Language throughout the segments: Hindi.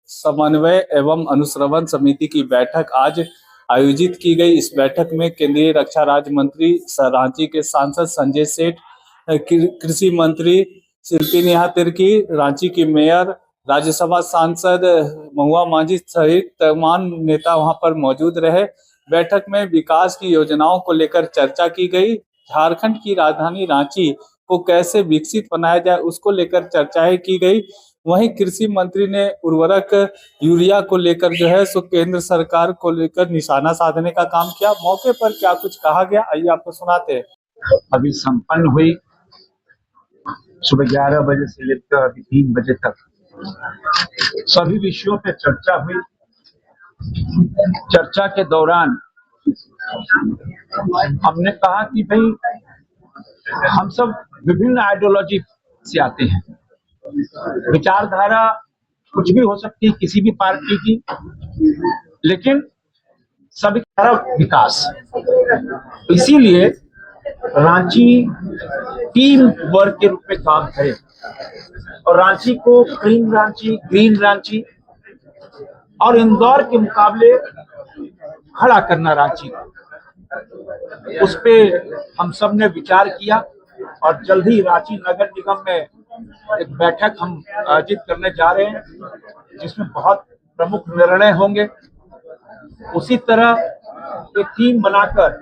समन्वय एवं अनुश्रवण समिति की बैठक आज आयोजित की गई। इस बैठक में केंद्रीय रक्षा राज्य मंत्री रांची के सांसद संजय सेठ, कृषि मंत्री शिल्पी नेहा तिर्की, रांची की मेयर, राज्यसभा सांसद महुआ मांझी सहित तमाम नेता वहां पर मौजूद रहे। बैठक में विकास की योजनाओं को लेकर चर्चा की गई। झारखंड की राजधानी रांची को कैसे विकसित बनाया जाए उसको लेकर चर्चाएं की गई। वहीं कृषि मंत्री ने उर्वरक यूरिया को लेकर जो है सो केंद्र सरकार को लेकर निशाना साधने का काम किया। मौके पर क्या कुछ कहा गया, आइए आपको सुनाते हैं। अभी संपन्न हुई सुबह 11 बजे से लेकर अभी 3 बजे तक सभी विषयों पे चर्चा हुई। चर्चा के दौरान हमने कहा कि भाई हम सब विभिन्न आइडियोलॉजी से आते हैं, विचारधारा कुछ भी हो सकती है किसी भी पार्टी की, लेकिन सभी तरफ विकास। इसीलिए रांची टीम वर्क के रूप में काम करे और रांची को क्लीन रांची, ग्रीन रांची और इंदौर के मुकाबले खड़ा करना रांची को, उस पे हम सब ने विचार किया और जल्द ही रांची नगर निगम में एक बैठक हम आयोजित करने जा रहे हैं जिसमें बहुत प्रमुख निर्णय होंगे। उसी तरह एक टीम बनाकर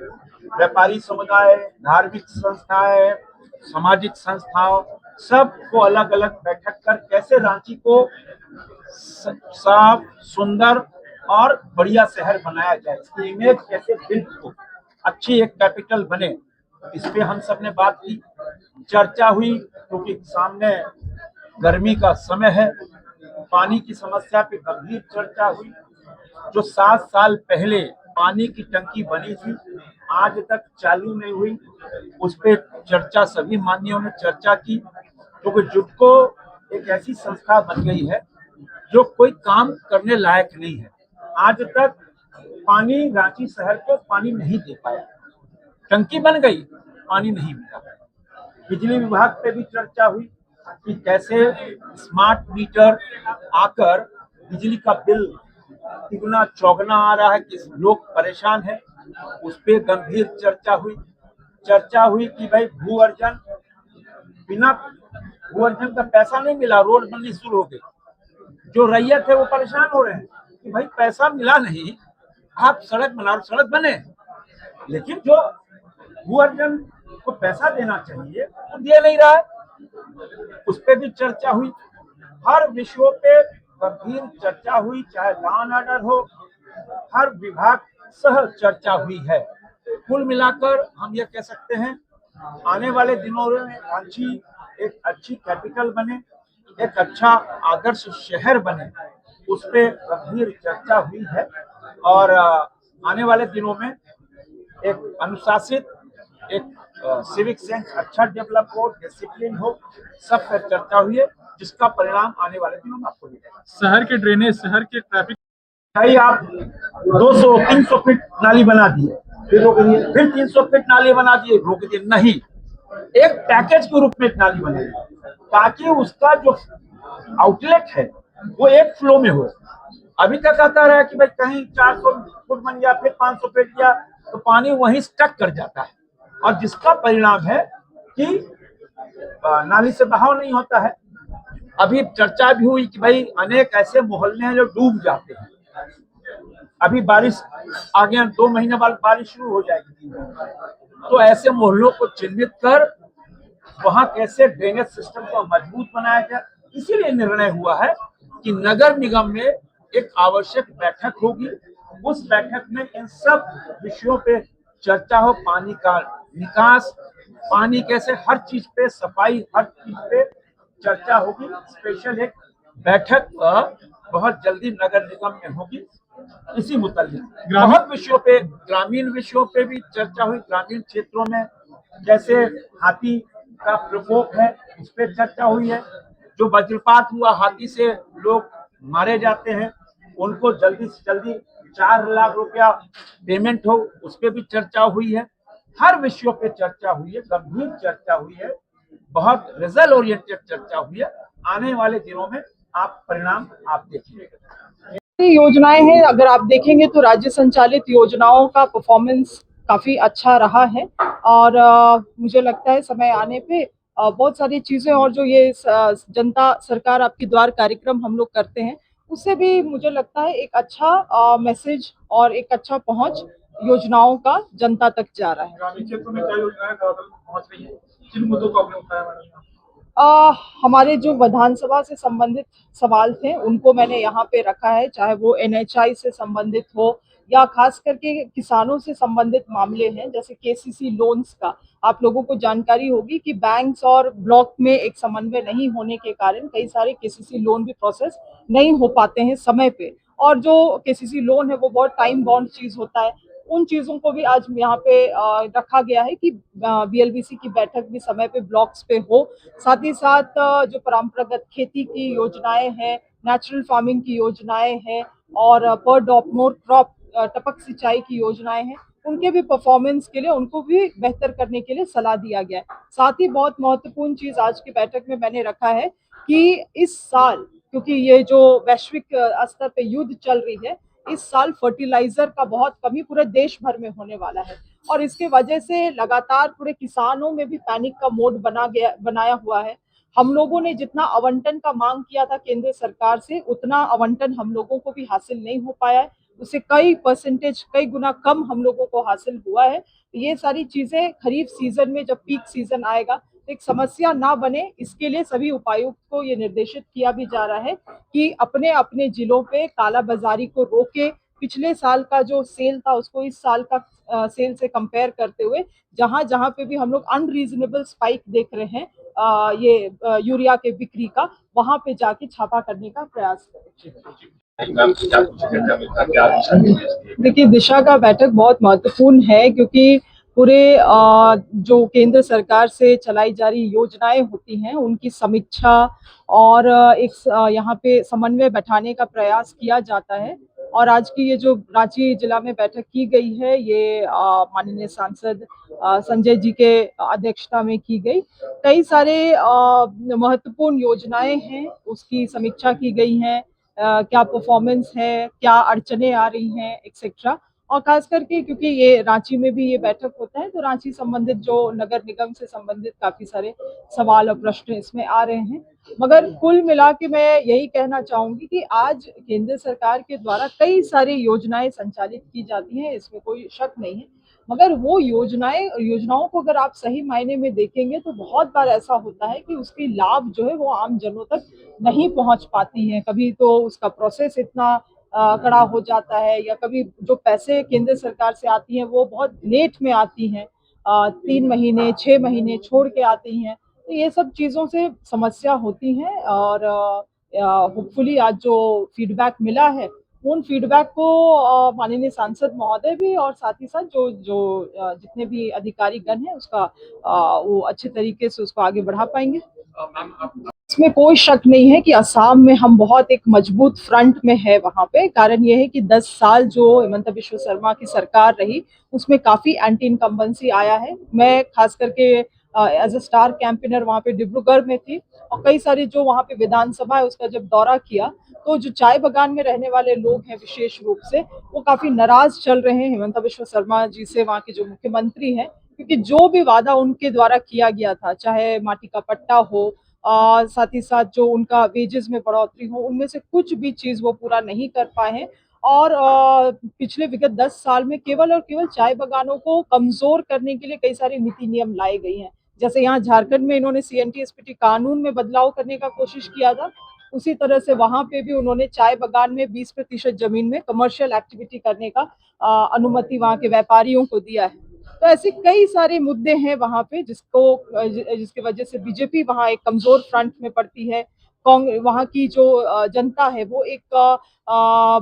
व्यापारी समुदाय, धार्मिक संस्थाएं, सामाजिक संस्थाओं सबको अलग अलग बैठक कर कैसे रांची को साफ, सुंदर और बढ़िया शहर बनाया जाए, इसकी इमेज कैसे बिल्ड हो, अच्छी एक कैपिटल बने, इस पे हम सब ने बात की, चर्चा हुई। क्योंकि सामने गर्मी का समय है, पानी की समस्या पे गंभीर चर्चा हुई। जो 7 साल पहले पानी की टंकी बनी थी आज तक चालू नहीं हुई, उस पे चर्चा सभी माननीयों ने चर्चा की। क्योंकि जुटको एक ऐसी संस्था बन गई है जो कोई काम करने लायक नहीं है। आज तक पानी रांची शहर को पानी नहीं दे पाया, टंकी बन गई, पानी नहीं मिला। बिजली विभाग पे भी चर्चा हुई कि कैसे स्मार्ट मीटर आकर बिजली का बिल तिगुना चौगुना आ रहा है, कि लोग परेशान हैं, उस पर गंभीर चर्चा हुई। चर्चा हुई कि भाई भू अर्जन, बिना भू अर्जन का पैसा नहीं मिला, रोड बननी शुरू हो गई, जो रैयत है वो परेशान हो रहे हैं कि भाई पैसा मिला नहीं, आप सड़क बनाओ, सड़क बने, लेकिन जो भू अर्जन को पैसा देना चाहिए वो दे नहीं रहा है, उस पर भी चर्चा हुई। हर विषयों पे गंभीर चर्चा हुई, चाहे लॉ एंड ऑर्डर हो, हर विभाग सह चर्चा हुई है। कुल मिलाकर हम ये कह सकते हैं आने वाले दिनों में रांची एक अच्छी कैपिटल बने, एक अच्छा आदर्श शहर बने, उस पर गंभीर चर्चा हुई है। और आने वाले दिनों में एक अनुशासित, एक सिविक सेंस अच्छा डेवलप हो, डिसिप्लिन हो, सब पर चर्चा हुई है, जिसका परिणाम आने वाले दिनों में आपको मिलेगा। शहर के ड्रेनेज, शहर के ट्रैफिक, आप 200-300 फीट नाली बना दिए, फिर रोक दिए, फिर 300 फीट नाली बना दिए, रोक दिए, नहीं, एक पैकेज के रूप में नाली बनाई ताकि उसका जो आउटलेट है वो एक फ्लो में हो। अभी तक आता रहा कि भाई कहीं 400 फुट बन गया, फिर 500 फीट गया, तो पानी वहीं स्टक कर जाता है और जिसका परिणाम है कि नाली से बहाव नहीं होता है। अभी चर्चा भी हुई कि भाई अनेक ऐसे मोहल्ले हैं जो डूब जाते हैं, अभी बारिश आ गया, 2 महीने बाद बारिश शुरू हो जाएगी, तो ऐसे मोहल्लों को चिन्हित कर वहां कैसे ड्रेनेज सिस्टम को मजबूत बनाया जाए। इसीलिए निर्णय हुआ है कि नगर निगम में एक आवश्यक बैठक होगी, उस बैठक में इन सब विषयों पे चर्चा हो, पानी का निकास, पानी कैसे, हर चीज पे सफाई, हर चीज पे चर्चा होगी। स्पेशल एक बैठक बहुत जल्दी नगर निगम में होगी इसी मुताबिक। बहुत विषयों पे, ग्रामीण विषयों पे भी चर्चा हुई। ग्रामीण क्षेत्रों में जैसे हाथी का प्रकोप है, उस पर चर्चा हुई है। जो वज्रपात हुआ, हाथी से लोग मारे जाते हैं, उनको जल्दी से जल्दी 4 लाख रुपया पेमेंट हो, उस पर भी चर्चा हुई है। हर विषयों पे चर्चा हुई है, गंभीर चर्चा हुई है, बहुत रिजल्ट ओरिएंटेड चर्चा हुई है। आने वाले दिनों में आप परिणाम आप देखिए। योजनाएं हैं, अगर आप देखेंगे तो राज्य संचालित योजनाओं का परफॉर्मेंस काफी अच्छा रहा है और मुझे लगता है समय आने पे बहुत सारी चीजें और जो ये जनता सरकार आपकी द्वार कार्यक्रम हम लोग करते हैं उससे भी मुझे लगता है एक अच्छा मैसेज और एक अच्छा पहुंच योजनाओं का जनता तक जा रहा है। ग्रामीण क्षेत्रों में क्या योजनाएं पहुंच रही है, किन मुद्दों को आपने उठाया मैडम? हमारे जो विधानसभा से संबंधित सवाल थे उनको मैंने यहाँ पे रखा है, चाहे वो एनएचआई से संबंधित हो या खास करके किसानों से संबंधित मामले हैं, जैसे केसीसी लोन्स का आप लोगों को जानकारी होगी कि बैंक्स और ब्लॉक में एक समन्वय नहीं होने के कारण कई सारे केसीसी लोन भी प्रोसेस नहीं हो पाते हैं समय पे, और जो केसीसी लोन है वो बहुत टाइम बाउंड चीज होता है। उन चीजों को भी आज यहाँ पे रखा गया है कि बीएलबीसी की बैठक भी समय पे ब्लॉक्स पे हो। साथ ही साथ जो परंपरागत खेती की योजनाएं हैं, नेचुरल फार्मिंग की योजनाएं हैं और पर ड्रॉप मोर क्रॉप टपक सिंचाई की योजनाएं हैं, उनके भी परफॉर्मेंस के लिए उनको भी बेहतर करने के लिए सलाह दिया गया है। साथ ही बहुत महत्वपूर्ण चीज आज की बैठक में मैंने रखा है कि इस साल, क्योंकि ये जो वैश्विक स्तर पे युद्ध चल रही है, इस साल फर्टिलाइजर का बहुत कमी पूरे देश भर में होने वाला है और इसके वजह से लगातार पूरे किसानों में भी पैनिक का मोड बनाया हुआ है। हम लोगों ने जितना आवंटन का मांग किया था केंद्र सरकार से, उतना आवंटन हम लोगों को भी हासिल नहीं हो पाया है, उससे कई गुना कम हम लोगों को हासिल हुआ है। ये सारी चीजें खरीफ सीजन में जब पीक सीजन आएगा तो एक समस्या ना बने, इसके लिए सभी उपायुक्त को ये निर्देशित किया भी जा रहा है कि अपने अपने जिलों पे कालाबाजारी को रोके, पिछले साल का जो सेल था उसको इस साल का सेल से कंपेयर करते हुए जहां जहां पे भी हम लोग अनरीजनेबल स्पाइक देख रहे हैं यूरिया के बिक्री का, वहां पे जाके छापा करने का प्रयास करें। देखिए, दिशा का बैठक बहुत महत्वपूर्ण है क्योंकि पूरे जो केंद्र सरकार से चलाई जा रही योजनाएं होती हैं उनकी समीक्षा और एक यहाँ पे समन्वय बैठाने का प्रयास किया जाता है। और आज की ये जो रांची जिला में बैठक की गई है, ये माननीय सांसद संजय जी के अध्यक्षता में की गई। कई सारे महत्वपूर्ण योजनाएं हैं, उसकी समीक्षा की गई है, क्या परफॉर्मेंस है, क्या अड़चने आ रही हैं, एक्सेट्रा। और खास करके क्योंकि ये रांची में भी ये बैठक होता है तो रांची संबंधित जो नगर निगम से संबंधित काफी सारे सवाल और प्रश्न इसमें आ रहे हैं। मगर कुल मिला के मैं यही कहना चाहूंगी कि आज केंद्र सरकार के द्वारा कई सारी योजनाएं संचालित की जाती हैं, इसमें कोई शक नहीं है। मगर वो योजनाओं को अगर आप सही मायने में देखेंगे तो बहुत बार ऐसा होता है कि उसकी लाभ जो है वो आम जनों तक नहीं पहुंच पाती हैं। कभी तो उसका प्रोसेस इतना कड़ा हो जाता है, या कभी जो पैसे केंद्र सरकार से आती हैं वो बहुत लेट में आती हैं, 3 महीने 6 महीने छोड़ के आती हैं। तो ये सब चीज़ों से समस्या होती है और होपफुली आज जो फीडबैक मिला है उन फीडबैक को माननीय सांसद महोदय भी और साथ ही साथ जो जो जितने भी अधिकारी गण हैं उसका वो अच्छे तरीके से उसको आगे बढ़ा पाएंगे। इसमें कोई शक नहीं है कि असम में हम बहुत एक मजबूत फ्रंट में है। वहां पे कारण यह है कि 10 साल जो हिमंता बिश्व शर्मा की सरकार रही उसमें काफी एंटी इनकम्बेंसी आया है। मैं खास करके एज अ स्टार कैंपेनर वहां पे डिब्रूगढ़ में थी और कई सारे जो वहां पे विधानसभा है उसका जब दौरा किया तो जो चाय बागान में रहने वाले लोग हैं विशेष रूप से वो काफी नाराज चल रहे हैं हिमंता बिश्व शर्मा जी से, वहां के जो मुख्यमंत्री हैं, क्योंकि जो भी वादा उनके द्वारा किया गया था, चाहे माटी का पट्टा हो, साथ ही साथ जो उनका वेजेस में बढ़ोतरी हो, उनमें से कुछ भी चीज वो पूरा नहीं कर पाए हैं। और पिछले विगत 10 साल में केवल और केवल चाय बागानों को कमजोर करने के लिए कई सारे नीति नियम लाए गए हैं। जैसे यहाँ झारखंड में इन्होंने CNTSPT कानून में बदलाव करने का कोशिश किया था, उसी तरह से वहां पे भी उन्होंने चाय बागान में 20% जमीन में कमर्शियल एक्टिविटी करने का अनुमति वहां के व्यापारियों को दिया है। तो ऐसे कई सारे मुद्दे हैं वहां पे जिसकी वजह से बीजेपी वहां एक कमजोर फ्रंट में पड़ती है। वहां की जो जनता है वो एक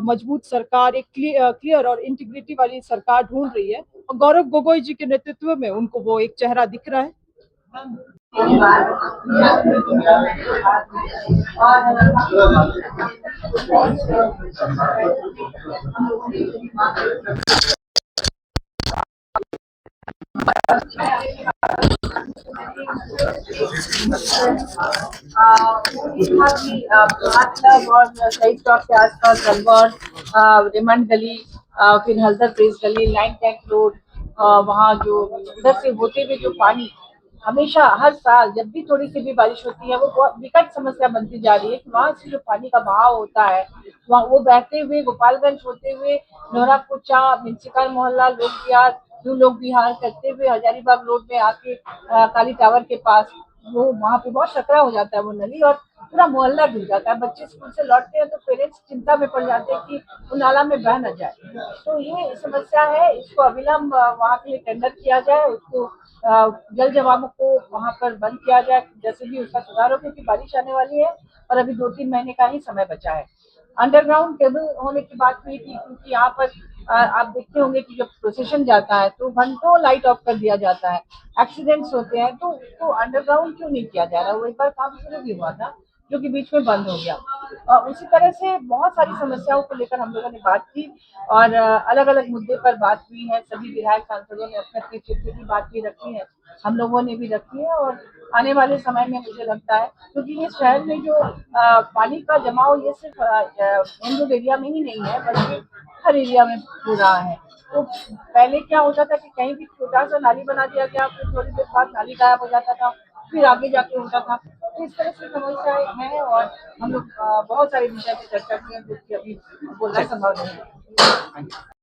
मजबूत सरकार, एक क्लियर और इंटीग्रिटी वाली सरकार ढूंढ रही है और गौरव गोगोई जी के नेतृत्व में उनको वो एक चेहरा दिख रहा है। मतलब और शहीद चौक के आसपास गलगौर, रेमंड गली, फिर हल्दर प्रेस गली, लाइन टैंक रोड, वहाँ जो उधर से होते हुए जो पानी हमेशा हर साल जब भी थोड़ी सी भी बारिश होती है वो बहुत विकट समस्या बनती जा रही है कि वहां से जो पानी का बहाव होता है वहाँ वो बहते हुए गोपालगंज होते हुए नोरा कुचा, म्यूनसिपल मोहल्ला, लोक विहार, यूं लोग विहार करते हुए हजारीबाग रोड में आके काली टावर के पास वो वहाँ पे बहुत खतरा हो जाता है वो नली और पूरा मोहल्ला डूब जाता है। बच्चे स्कूल से लौटते हैं तो पेरेंट्स चिंता में पड़ जाते हैं कि वो नाला में बह न जाए। तो ये समस्या है, इसको अविलंब वहाँ के लिए टेंडर किया जाए, उसको जल जमाव को वहाँ पर बंद किया जाए, जैसे भी उसका सुधार हो, क्योंकि बारिश आने वाली है और अभी 2-3 महीने का ही समय बचा है। अंडरग्राउंड केबल होने की बात हुई थी क्योंकि यहाँ पर आप देखते होंगे कि जब प्रोसेशन जाता है तो घंटों लाइट ऑफ कर दिया जाता है, एक्सीडेंट्स होते हैं, तो अंडरग्राउंड क्यों नहीं किया जा रहा? वो एक बार काम शुरू भी हुआ था जो कि बीच में बंद हो गया। उसी तरह से बहुत सारी समस्याओं को लेकर हम लोगों ने बात की और अलग अलग मुद्दे पर बात हुई है। सभी विधायक सांसदों ने अपने अपने क्षेत्र की बात भी रखी है, हम लोगों ने भी रखी है और आने वाले समय में मुझे लगता है क्योंकि ये शहर में जो पानी का जमाव ये सिर्फ मेन रोड एरिया में ही नहीं है बल्कि हर एरिया में हो रहा है। तो पहले क्या होता था कि कहीं भी छोटा सा नाली बना दिया गया, फिर थोड़ी देर बाद नाली गायब हो जाता था, फिर आगे जाके होता था। तो इस तरह से समस्याएं हैं और हम लोग बहुत सारे विषय पे चर्चा की है जो कि अभी बोलना संभव नहीं है।